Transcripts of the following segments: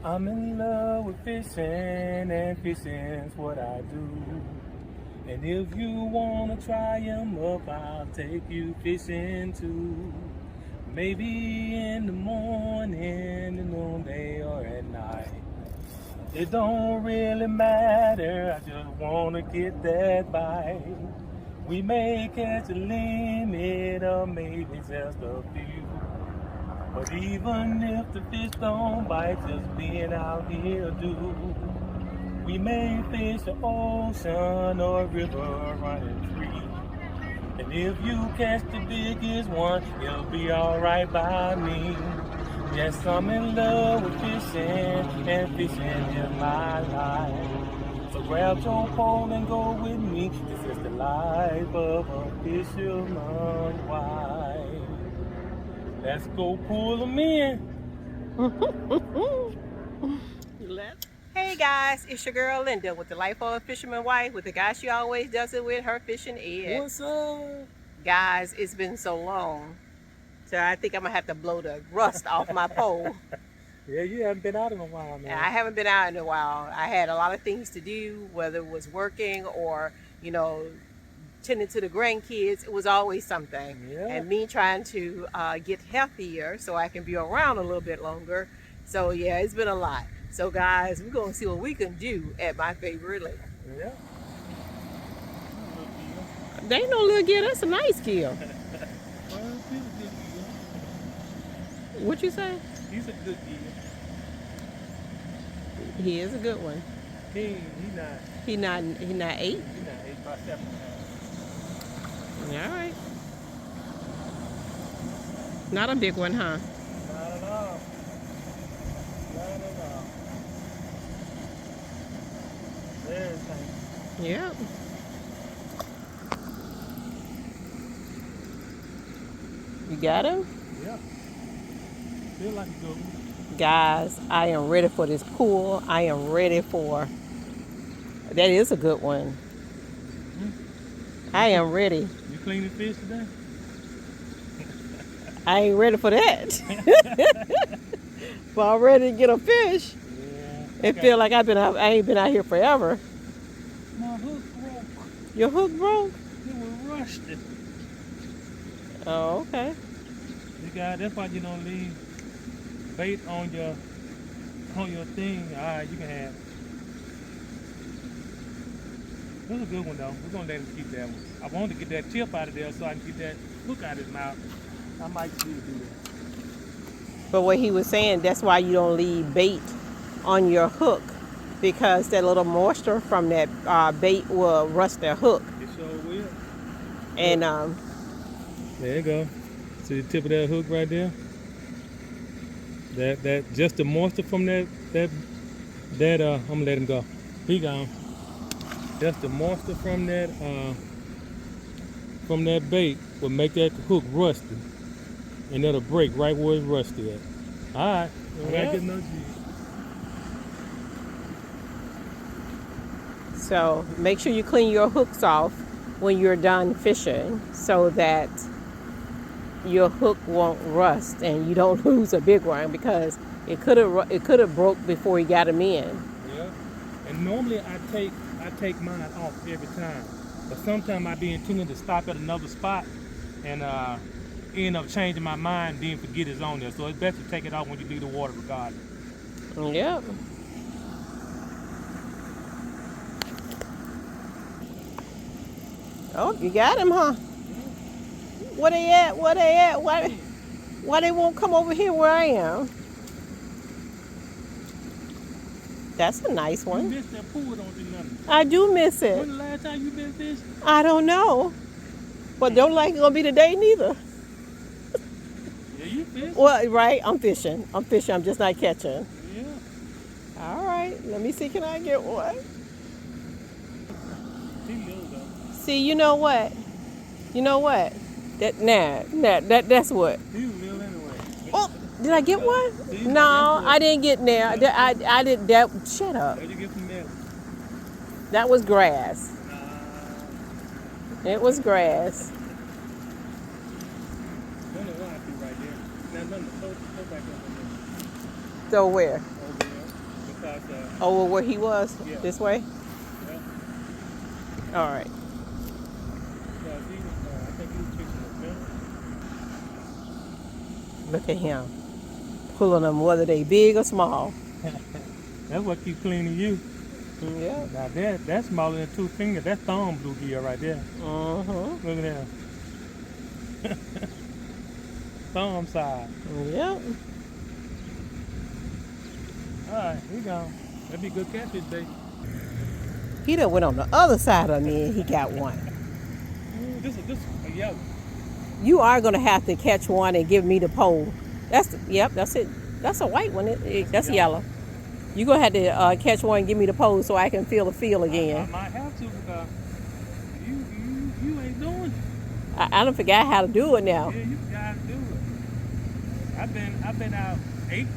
I'm in love with fishing, and fishing's what I do. And if you wanna try 'em up, I'll take you fishing too. Maybe in the morning, the noonday, or at night. It don't really matter, I just wanna get that bite. We may catch a limit, or maybe just a few. But even if the fish don't bite, just being out here do. We may fish the ocean or a river running free. And if you catch the biggest one, it'll be alright by me. Yes, I'm in love with fishing, and fishing is my life. So grab your pole and go with me. This is the life of a fisherman's wife. Let's go pull them in. Hey guys, it's your girl Linda with the Life of a Fisherman Wife with the guy she always does it with, her fishing Ed. What's up? Guys, it's been so long, so I think I'm gonna have to blow the rust off my pole. Yeah, you haven't been out in a while, man. I haven't been out in a while. I had a lot of things to do, whether it was working or, tending to the grandkids. It was always something. Yeah. And me trying to get healthier so I can be around a little bit longer. So yeah, it's been a lot. So guys, we're gonna see what we can do at my favorite lake. Yeah. They ain't no little gill, that's a nice gill. What you say? He's a good gill. He is a good one. He not 8? He not 8, about 7. All right. Not a big one, huh? Not at all. Not at all. There's thing. Yep. You got him? Yeah. Feel like a good one. Guys, I am ready for this pool. I am ready for... That is a good one. I am ready. You clean the fish today? I ain't ready for that. But I'm ready to get a fish. Yeah. It feel like I ain't been out here forever. My hook broke. Your hook broke? It was rusted. Oh, okay. That's why you don't leave bait on your thing. Alright, you can have it. This is a good one though. We're gonna let him keep that one. I wanted to get that tip out of there so I can get that hook out of his mouth. I might still do that. But what he was saying, that's why you don't leave bait on your hook, because that little moisture from that bait will rust their hook. It sure will. And there you go. See the tip of that hook right there? That just the moisture from that I'm gonna let him go. He gone. Just the moisture from that bait will make that hook rusty. And that'll break right where it's rusty at. Alright. Yeah. Get no jig. so make sure you clean your hooks off when you're done fishing so that your hook won't rust and you don't lose a big one, because it could have broke before you got them in. Yeah. And normally I take mine off every time. But sometimes I be intending to stop at another spot and end up changing my mind, then forget it's on there. So it's best to take it off when you leave the water regardless. Yep. Oh, you got him, huh? Where they at? Where they at? Why they won't come over here where I am? That's a nice You one. missed that pool, don't you nothing? I do miss it. When the last time you been fishing? I don't know. But don't like it gonna be today neither. Yeah, you fishing. Well, right, I'm fishing. I'm just not catching. Yeah. All right, let me see, can I get one? He little though. See, you know what? That's what. He was little anyway. Oh, did I get one? See, No, I didn't get there. I did that. Shut up. Where'd you get from there? That was grass. It was grass. Don't know why I threw right there. Now nothing. Go back up. So where? Over there. south side. Over where he was? Yeah. This way? Yeah. All right. Because he was, I think he was fixing the Look at him. Pulling them, whether they big or small. fence. That's what keeps cleaning you. Yeah. Now that's smaller than 2 fingers. That's thumb bluegill right there. Mm-hmm. Look at that. Thumb size. Yep. All right, here you go. That'd be good catfish bait. He done went on the other side of me and he got one. Ooh, this a yellow. You are going to have to catch one and give me the pole. Yep, that's it. That's a white one. That's yellow. You're going to have to catch one and give me the pole so I can feel the feel I again. might have to because you ain't doing it. I done forgot how to do it now. Yeah, you gotta do it. I've been out 8,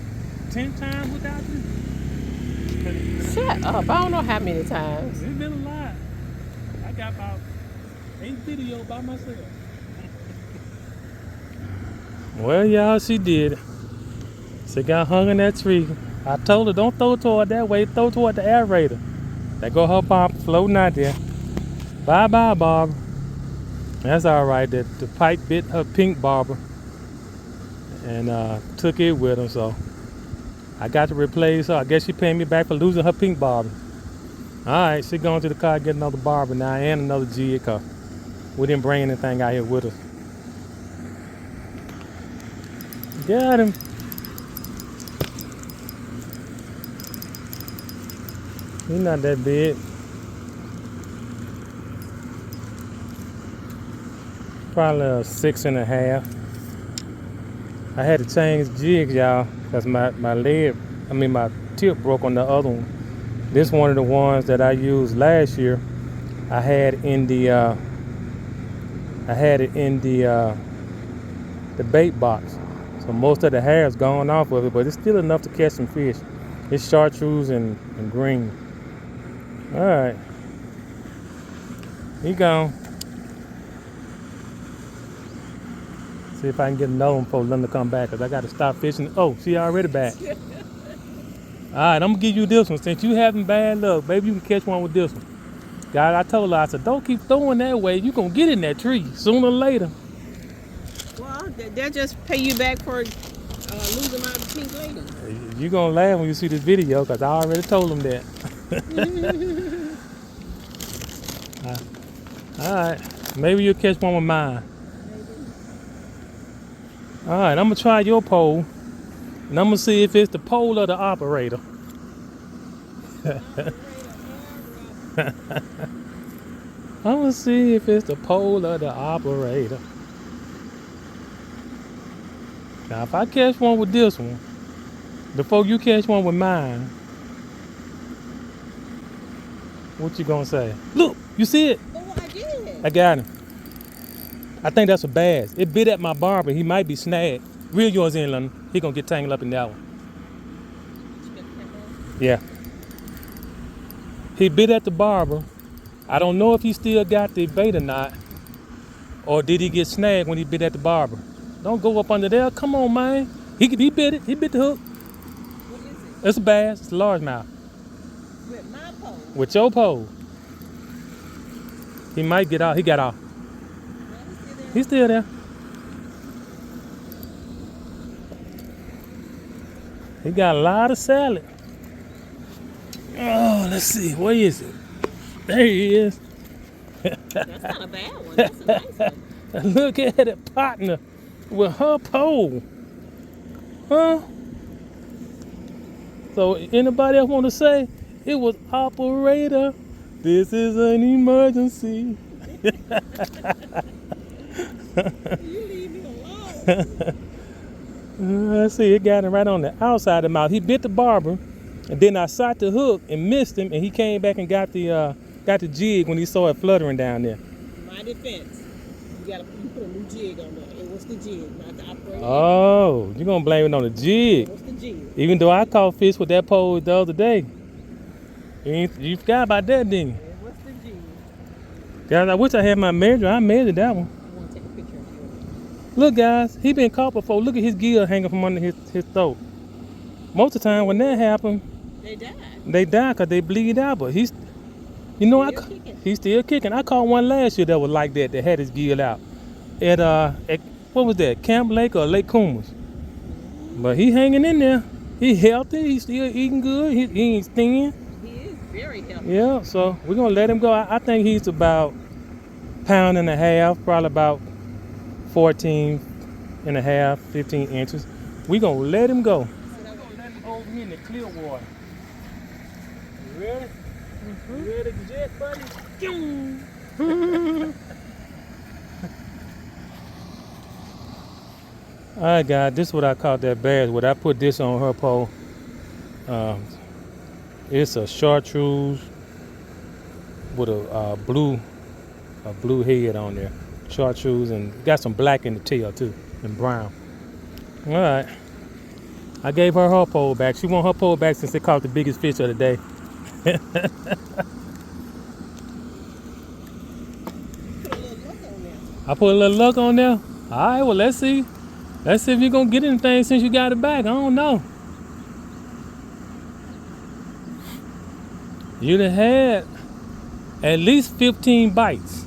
10 times without you. Shut up. I don't know how many times. It's been a lot. I got about 8 videos by myself. Well, y'all, she did it. She got hung in that tree. I told her, don't throw toward that way, throw toward the aerator. There go her barb floating out there. Bye-bye, Barbara. That's all right. The pipe bit her pink barber and took it with him, so I got to replace her. I guess she paid me back for losing her pink barber. All right, she going to the car, get another barber now and another jig, cause we didn't bring anything out here with us. Got him. He's not that big. Probably a 6.5. I had to change jigs, y'all, because my tip broke on the other one. This one of the ones that I used last year. I had it in the bait box. So most of the hair's gone off of it, but it's still enough to catch some fish. It's chartreuse and green. All right, he gone. See if I can get another one before Linda come back, because I got to stop fishing. Oh, she already back. All right, I'm going to give you this one. Since you having bad luck, maybe you can catch one with this one. God, I told her, I said, don't keep throwing that way. You're going to get in that tree sooner or later. Well, they'll just pay you back for losing my pink lady. You're going to laugh when you see this video, because I already told them that. All right, maybe you'll catch one with mine. All right, I'm going to try your pole, and I'm going to see if it's the pole or the operator. I'm going to see if it's the pole or the operator. Now, if I catch one with this one, before you catch one with mine, what you going to say? Look, you see it? Oh, I did. I got him. I think that's a bass. It bit at my barber. He might be snagged. Reel yours in, London. He gonna get tangled up in that one. Yeah. He bit at the barber. I don't know if he still got the bait or not. Or did he get snagged when he bit at the barber? Don't go up under there. Come on, man. He bit it. He bit the hook. What is it? It's a bass. It's a largemouth. With my pole. With your pole. He might get out. He got off. He's still there. He got a lot of salad. Oh, let's see. Where is it? There he is. That's not a bad one. That's a nice one. Look at it, partner, with her pole. Huh? So anybody else want to say it was operator? This is an emergency. You leave me alone. Let's see, it got him right on the outside of the mouth. He bit the barber, and then I shot the hook and missed him, and he came back and got the jig when he saw it fluttering down there. My defense, you put a new jig on there. It was the jig, not the operator. Oh, you're gonna blame it on the jig. What's the jig? Even though I caught fish with that pole the other day. You forgot about that, didn't you? What's the jig? Guys, I wish I had my measure. I measured that one. I want to take a picture of you. Look, guys, he been caught before. Look at his gill hanging from under his throat. Most of the time when that happens, They died. They die because they bleed out. But he's, you know, Still kicking. he's still kicking. I caught one last year that was like that had his gill out. At what was that? Camp Lake or Lake Coombs? But he hanging in there. He healthy. He still eating good. He ain't thin. He is very healthy. Yeah. So we're gonna let him go. I think he's about pound and a half, probably about 14 and a half, 15 inches. We're gonna let him go. We're gonna let him over here in the clear water. You ready? You ready to jet, buddy? All right, guys, this is what I caught that bass with. I put this on her pole. It's a chartreuse with a blue head on there. Chartreuse, and got some black in the tail too, and brown. All right. I gave her pole back. She want her pole back since they caught the biggest fish of the day. I put a little luck on there. All right, well, let's see. Let's see if you're going to get anything since you got it back. I don't know. You done had at least 15 bites.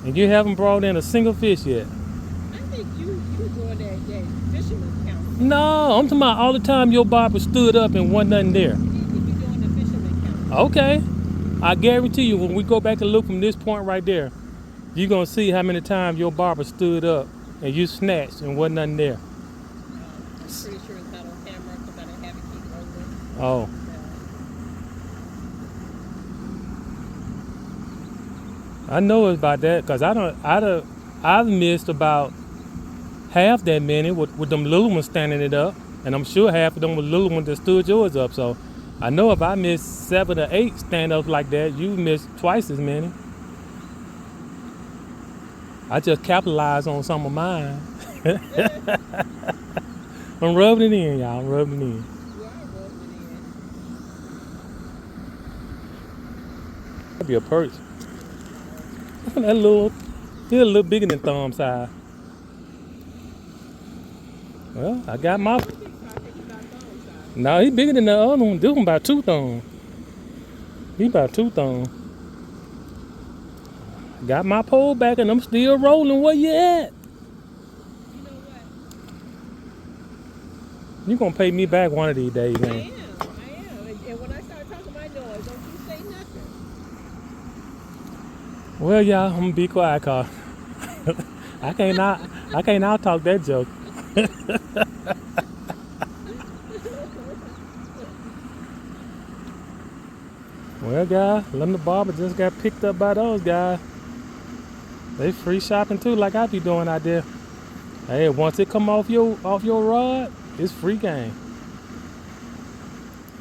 And you haven't brought in a single fish yet. I think you doing that fisherman count. No, I'm talking about all the time your barber stood up and wasn't nothing there. You need to be doing the fisherman count. Okay. I guarantee you when we go back and look from this point right there, you're going to see how many times your barber stood up and you snatched and wasn't nothing there. I'm pretty sure it's not on camera because I didn't have it keep rolling. Oh. I know it's about that because I've missed about half that many with them little ones standing it up, and I'm sure half of them were little ones that stood yours up. So I know if I missed 7 or 8 stand ups like that, you missed twice as many. I just capitalized on some of mine. I'm rubbing it in, y'all. I'm rubbing it in. You are rubbing That'd be a perch. That little, he's a little bigger than thumb size. Well, I got my. No, he bigger than the other one. This one about 2 thumbs. He about 2 thumbs. Got my pole back and I'm still rolling. Where you at? You know what? You gonna pay me back one of these days, man. I am. And when I start talking my noise, don't you say nothing. Well, y'all, I'm gonna be quiet, cause I can't out talk that joke. Well, guys, London Barber just got picked up by those guys. They free shopping too, like I be doing out there. Hey, once it come off your rod, it's free game.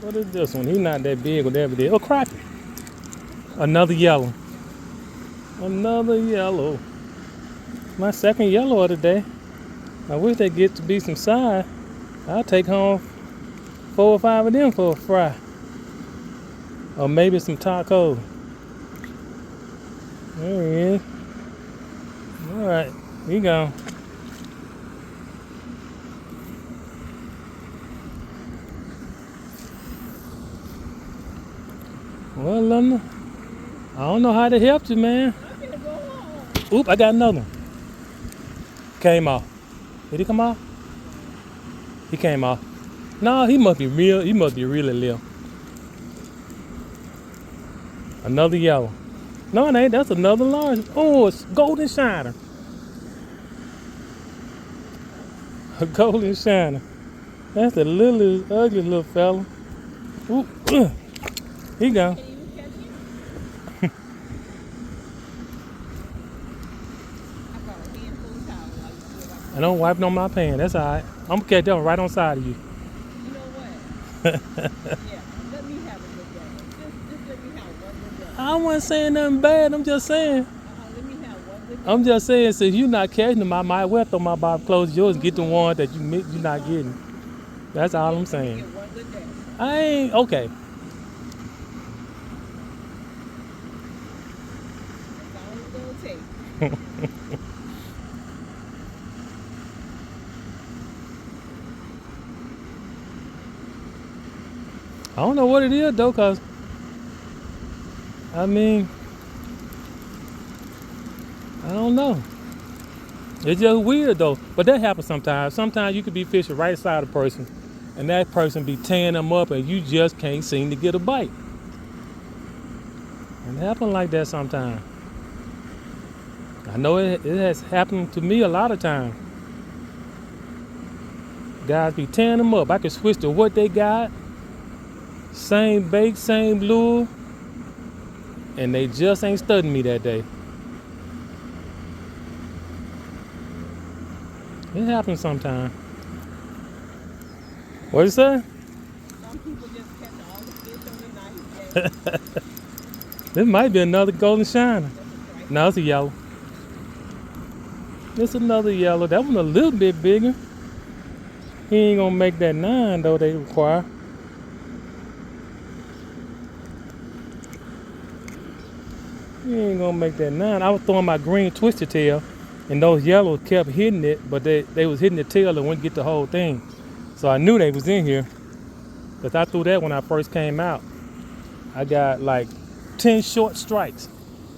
What is this one? He not that big or that big. Oh, crappie. Another yellow. Another yellow. My second yellow of the day. I wish they get to be some size. I'll take home 4 or 5 of them for a fry. Or maybe some tacos. There he is. Alright, here you go. Well, London, I don't know how to help you, man. I'm gonna go home. Oop, I got another one. Came off. Did he come off? He came off. No, he must be real. He must be really little. Another yellow. No, it ain't. That's another large. Oh, it's golden shiner. A golden shiner. That's the littlest, ugly little fella. Ooh, here you go. Can you catch him? I brought a handful of towels while you stood up. I don't wipe on my pan. That's all right. I'm gonna catch that one right on side of you. You know what? Yeah, let me have a good day. Just let me have one good day. I wasn't saying nothing bad. I'm just saying. Let me have one good day. I'm just saying, since you're not catching them, I might well throw my Bob close yours and get the one that you're not getting. That's all I'm saying. Get one good day. I ain't okay. That's all it's gonna take. I don't know what it is though, cause I mean, I don't know. It's just weird though. But that happens sometimes. Sometimes you could be fishing right beside a person, and that person be tearing them up, and you just can't seem to get a bite. And it happens like that sometimes. I know it has happened to me a lot of times. Guys be tearing them up. I can switch to what they got. Same bait, same lure. And they just ain't studying me that day. It happens sometimes. What you say? Some people just catch all the fish on the night. This might be another golden shiner. No, it's a yellow. It's another yellow. That one a little bit bigger. He ain't gonna make that 9 though they require. He ain't gonna make that 9. I was throwing my green twisted tail, and those yellows kept hitting it, but they was hitting the tail and wouldn't get the whole thing. So I knew they was in here, because I threw that when I first came out. I got like 10 short strikes.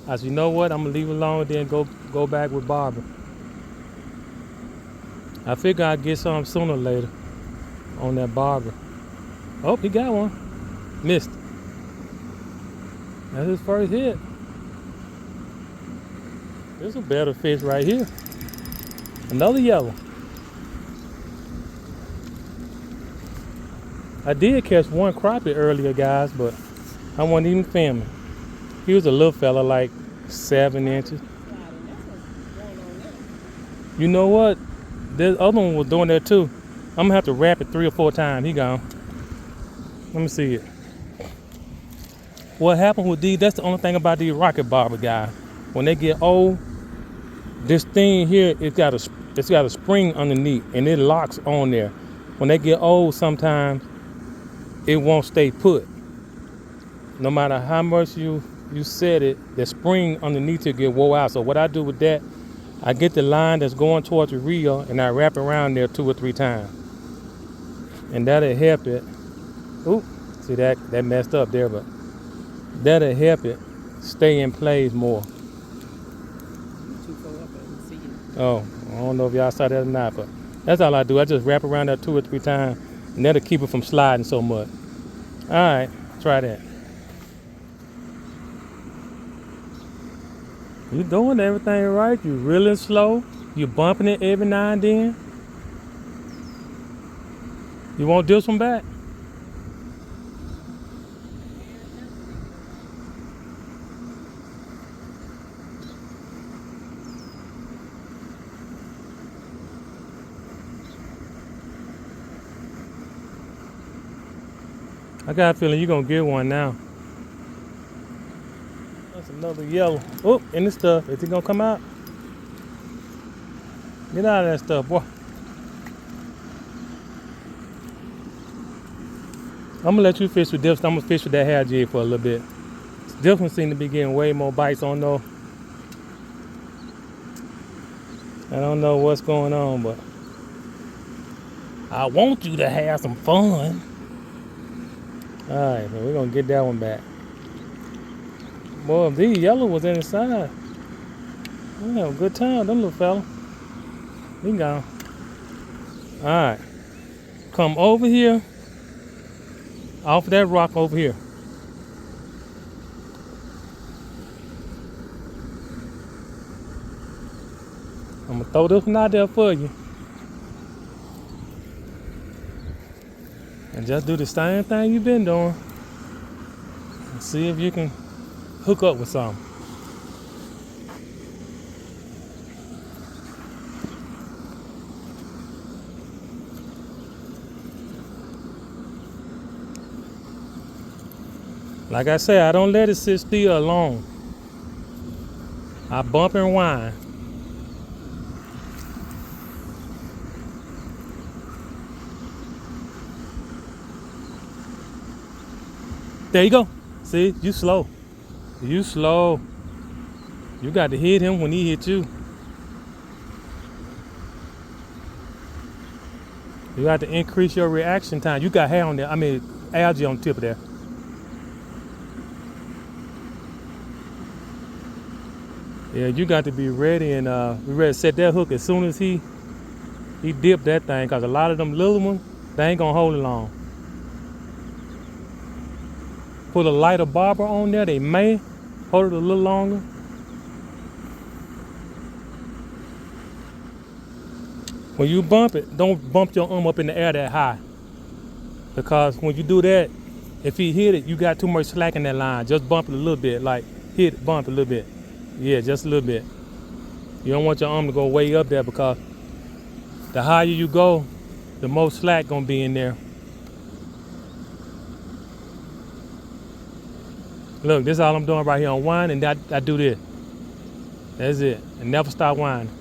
I said, you know what? I'm gonna leave it alone, then go back with Barbara. I figure I'd get some sooner or later on that Barbara. Oh, he got one. Missed. That's his first hit. There's a better fish right here. Another yellow. I did catch one crappie earlier, guys, but I wasn't even filming. He was a little fella, like 7 inches. You know what? This other one was doing that too. I'm gonna have to wrap it 3 or 4 times. He gone. Let me see it. What happened with these? That's the only thing about these rocket bobber guys. When they get old, this thing here, it's got a spring underneath, and it locks on there. When they get old, sometimes it won't stay put. No matter how much you set it, the spring underneath it get wore out. So what I do with that, I get the line that's going towards the reel, and I wrap around there 2 or 3 times, and that'll help it. Oop, see that messed up there, but that'll help it stay in place more. Oh, I don't know if y'all saw that or not, but that's all I do. I just wrap around that 2 or 3 times, and that'll keep it from sliding so much. All right, try that. You doing everything right. You reeling slow. You bumping it every now and then. You want this one back? I got a feeling you're gonna get one now. That's another yellow. Oh, and this stuff. Is it gonna come out? Get out of that stuff, boy. I'm gonna let you fish with this. I'm gonna fish with that hair jig for a little bit. This one seems to be getting way more bites. I don't know what's going on, but I want you to have some fun. All right, man, we're gonna get that one back. Boy, if these yellow was inside, we have a good time, them little fella. He gone. All right, come over here, off of that rock over here. I'm gonna throw this one out there for you. And just do the same thing you've been doing. And see if you can hook up with something. Like I said, I don't let it sit still alone. I bump and whine. There you go. See, you slow. You slow. You got to hit him when he hit you. You got to increase your reaction time. You got hair on there. I mean, algae on the tip of there. Yeah, you got to be ready and be ready to set that hook as soon as he dipped that thing, because a lot of them little ones, they ain't gonna hold it long. Put a lighter bobber on there, they may hold it a little longer. When you bump it, don't bump your arm up in the air that high, because when you do that, if he hit it, you got too much slack in that line. Just bump it a little bit, like hit it, bump it a little bit. Yeah, just a little bit. You don't want your arm to go way up there, because the higher you go, the more slack gonna be in there. Look, this is all I'm doing right here on wind, and I do this. That's it, and never stop winding.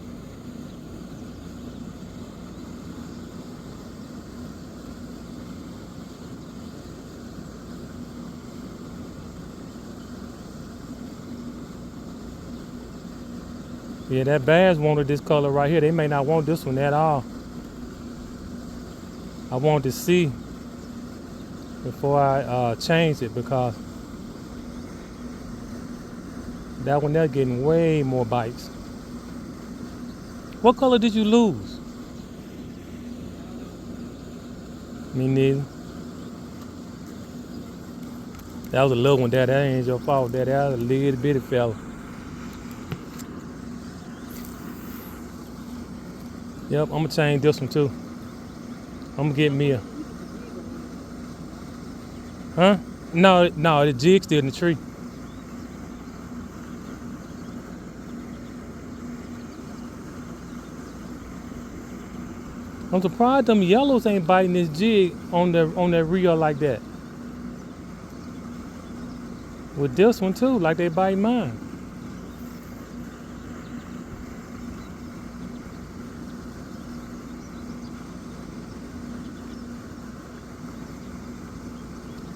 Yeah, that bass wanted this color right here. They may not want this one at all. I want to see before I change it, because that one there getting way more bites. What color did you lose? Me neither. That was a little one there. That ain't your fault. That was a little bitty fella. Yep, I'm gonna change this one too. I'm gonna get me a. Huh? No, the jig's still in the tree. I'm surprised them yellows ain't biting this jig on that reel like that. With this one too, like they bite mine.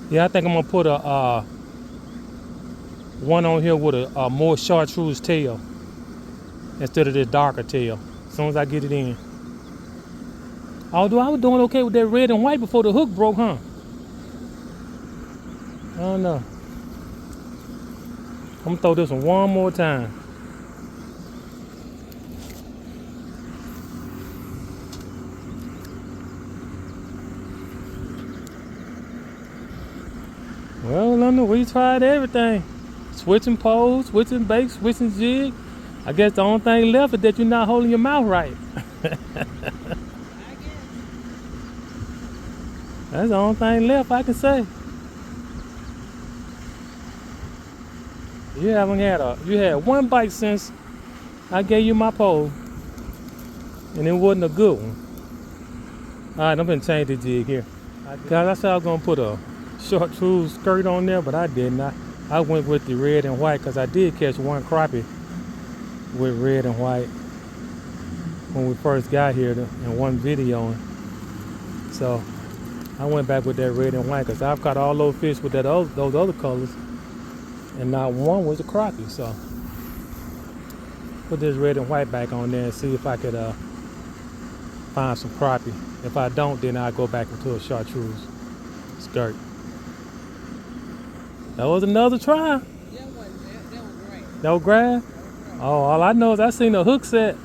Yeah, I think I'm gonna put a one on here with a more chartreuse tail instead of this darker tail. As soon as I get it in. Although I was doing okay with that red and white before the hook broke, huh? I don't know. I'm gonna throw this one more time. Well, London, we tried everything. Switching poles, switching baits, switching jig. I guess the only thing left is that you're not holding your mouth right. That's the only thing left I can say. You had one bite since I gave you my pole, and it wasn't a good one. All right, I'm gonna change the jig here. Cause I said I was gonna put a chartreuse skirt on there, but I didn't. I went with the red and white, because I did catch one crappie with red and white when we first got here in one video. So I went back with that red and white, because I've caught all those fish with those other colors, and not one was a crappie. So put this red and white back on there and see if I could find some crappie. If I don't, then I'll go back into a chartreuse skirt. That was another try. That was great. That was grass? Oh, all I know is I seen a hook set.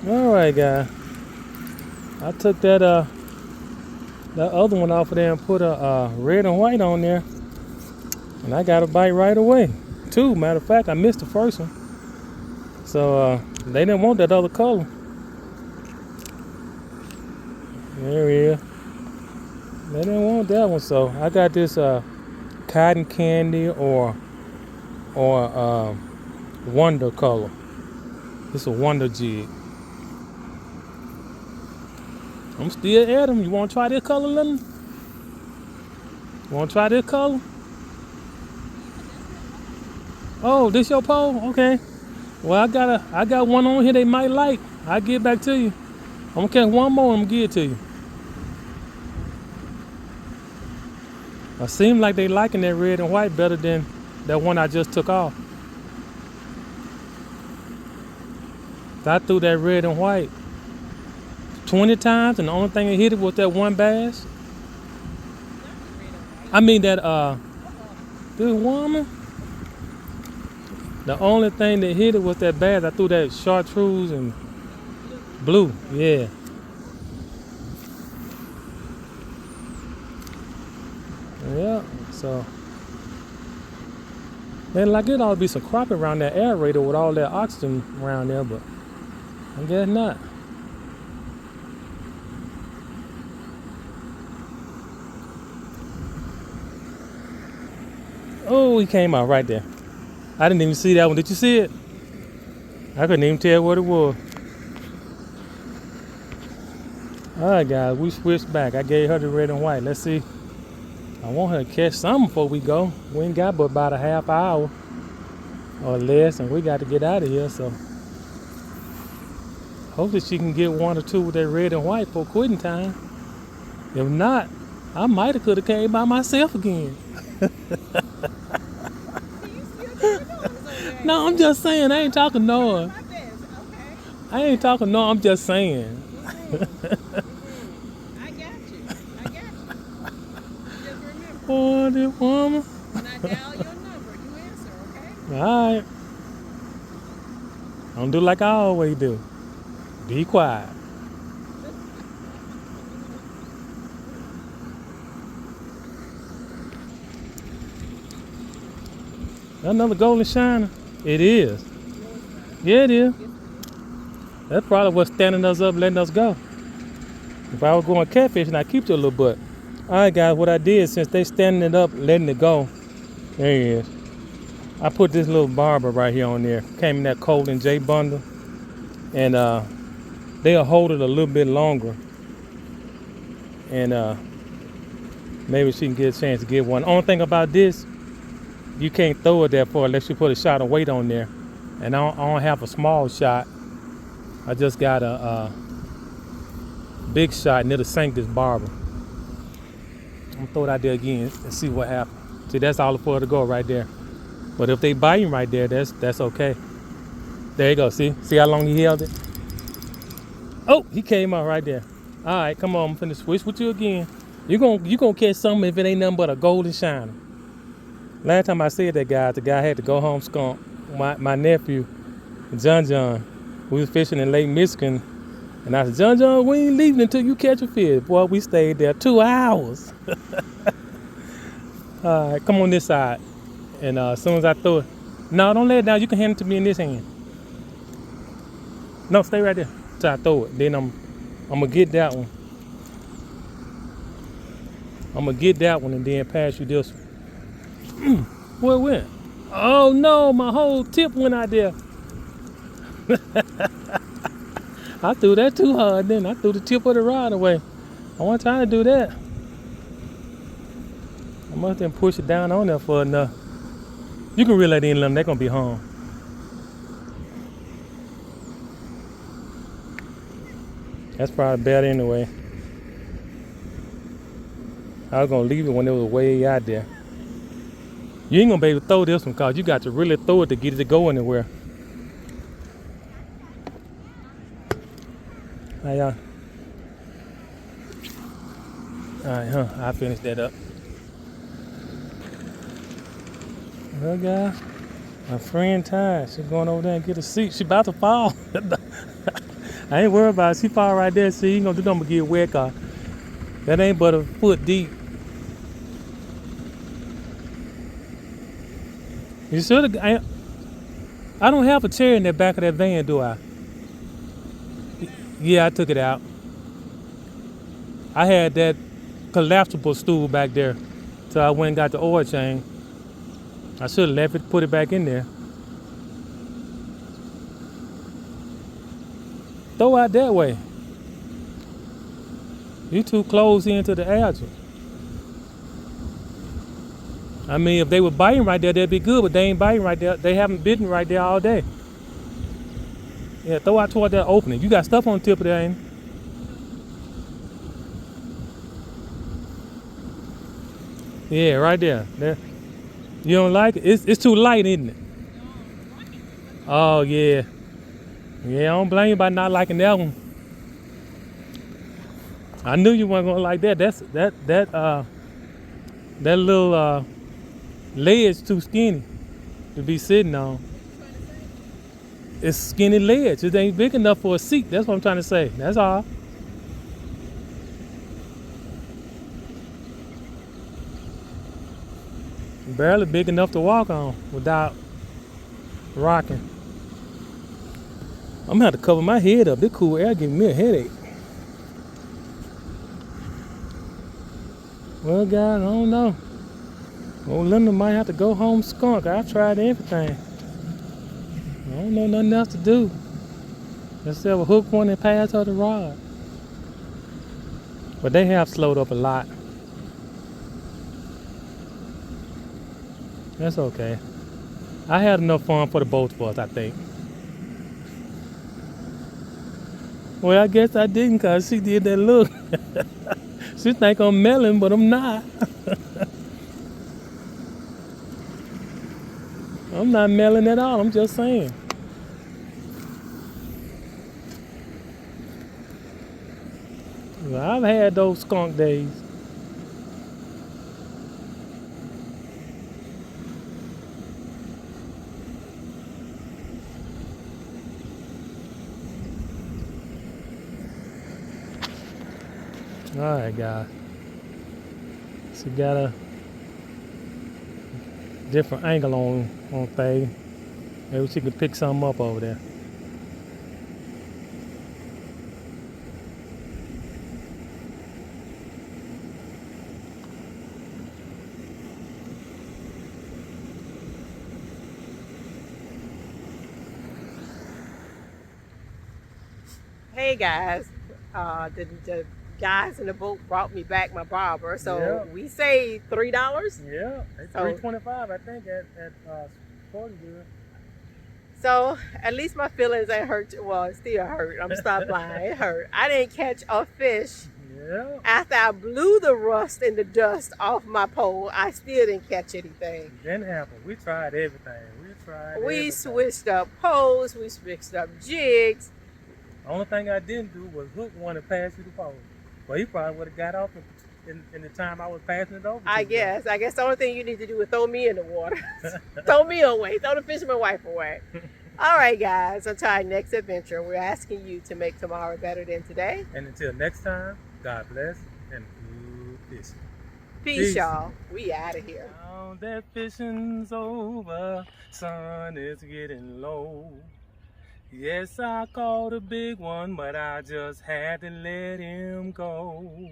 All right, guys. I took that other one off of there and put a red and white on there, and I got a bite right away. Two, matter of fact, I missed the first one. So they didn't want that other color. There he is. They didn't want that one, so I got this cotton candy or wonder color. It's a wonder jig. I'm still at them. You want to try this color, Lennon? You want to try this color? Oh, this your pole? Okay. Well, I got one on here they might like. I'll get back to you. I'm gonna catch one more and I'm gonna give it to you. It seems like they liking that red and white better than that one I just took off. I threw that red and white 20 times, and the only thing that hit it was that one bass. I mean that this woman. The only thing that hit it was that bass. I threw that chartreuse and blue. Yeah. Yeah. So. Man, like it ought to be some crappie around that aerator with all that oxygen around there, but I guess not. Oh, he came out right there. I didn't even see that one. Did you see it? I couldn't even tell what it was. All right, guys, we switched back. I gave her the red and white. Let's see. I want her to catch something before we go. We ain't got but about a half hour or less, and we got to get out of here. So hopefully she can get one or two with that red and white for quitting time. If not, I might have could have came by myself again. No, I'm just saying. I ain't talking noise. I ain't talking no. I'm just saying. I got you. Just remember. Oh, this woman. When I dial your number, you answer, okay? All right. Don't do like I always do. Be quiet. Another golden shiner. It is. Yeah, it is. That's probably what's standing us up, letting us go. If I was going catfishing, I'd keep to a little butt. All right, guys, what I did, since they standing it up, letting it go, there he is. I put this little barber right here on there. Came in that Colt and J bundle. And they'll hold it a little bit longer. And maybe she can get a chance to get one. Only thing about this, you can't throw it that far unless you put a shot of weight on there. And I don't have a small shot. I just got a big shot, and it'll sink this barber. I'm gonna throw it out there again and see what happens. See, that's all for it to go right there. But if they biting right there, that's okay. There you go. See how long he held it? Oh, he came out right there. All right, come on, I'm finna switch with you again. You gonna catch something if it ain't nothing but a golden shiner. Last time I said that, guy, the guy had to go home skunk. My nephew, John, we was fishing in Lake Michigan, and I said, John, we ain't leaving until you catch a fish. Boy, we stayed there 2 hours. All right, come on this side. And as soon as I throw it, no, don't let it down. You can hand it to me in this hand. No, stay right there till I throw it. Then I'm gonna get that one. I'm gonna get that one and then pass you this one. Where it went? Oh no, my whole tip went out there. I threw that too hard then. I threw the tip of the rod away. I wasn't trying to do that. I must have pushed it down on there for enough. You can reel that in them, they're gonna be home. That's probably better anyway. I was gonna leave it when it was way out there. You ain't gonna be able to throw this one because you got to really throw it to get it to go anywhere. How y'all? Alright, I finished that up. Well, guys, my friend Ty, she's going over there and get a seat. She about to fall. I ain't worried about it. She fall right there. See, you ain't gonna do nothing but get wet, cause that ain't but a foot deep. You should have. I don't have a chair in the back of that van, do I? Yeah, I took it out. I had that collapsible stool back there, so I went and got the oil change. I should have left it, put it back in there. Throw out that way. You too close into the edge. I mean, if they were biting right there, that'd be good, but they ain't biting right there. They haven't bitten right there all day. Yeah, throw out toward that opening. You got stuff on the tip of that, ain't it? Yeah, right there. There. You don't like it? It's too light, isn't it? Oh, yeah. Yeah, I don't blame you by not liking that one. I knew you weren't gonna like that. That little ledge too skinny to be sitting on. It's skinny ledge. It ain't big enough for a seat. That's what I'm trying to say. That's all. Barely big enough to walk on without rocking. I'm gonna have to cover my head up. This cool air giving me a headache. Well, guys, I don't know. Old Linda might have to go home skunk. I tried everything. I don't know nothing else to do. Except hook one and pass her the rod. But they have slowed up a lot. That's okay. I had enough fun for the both of us, I think. Well, I guess I didn't, cause she did that look. She think I'm melon, but I'm not. I'm not melon at all. I'm just saying. Well, I've had those skunk days. All right, guys. She got a different angle on thing. Maybe she can pick something up over there. Hey guys, the guys in the boat brought me back my barber, so Yep. we saved $3. Yeah, it's So- $3.25, I think, at Sporting Goods. So at least my feelings ain't hurt. Well, it still hurt. I'm stop lying. It hurt. I didn't catch a fish. Yeah. After I blew the rust and the dust off my pole, I still didn't catch anything. Didn't happen. We tried everything. We everything. switched up poles. We switched up jigs. The only thing I didn't do was hook one and pass you the pole. Well, he probably would have got off in the time I was passing it over to I you. guess the only thing you need to do is throw me in the water. Throw me away. Throw the fisherman wife away. All right, guys. Until our next adventure, we're asking you to make tomorrow better than today. And until next time, God bless and good fishing. Peace, y'all. We out of here. Now that fishing's over, sun is getting low. Yes, I caught a big one, but I just had to let him go.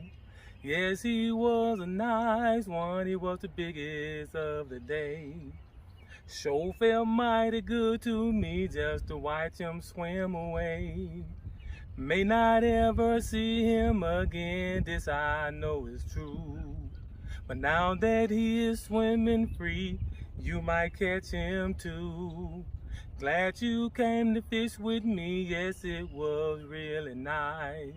Yes, he was a nice one, he was the biggest of the day. Sure felt mighty good to me just to watch him swim away. May not ever see him again, this I know is true. But now that he is swimming free, you might catch him too. Glad you came to fish with me, yes it was really nice.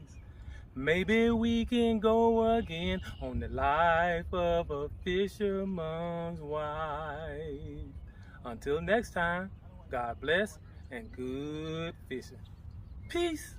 Maybe we can go again on the life of a fisherman's wife. Until next time, God bless and good fishing. Peace.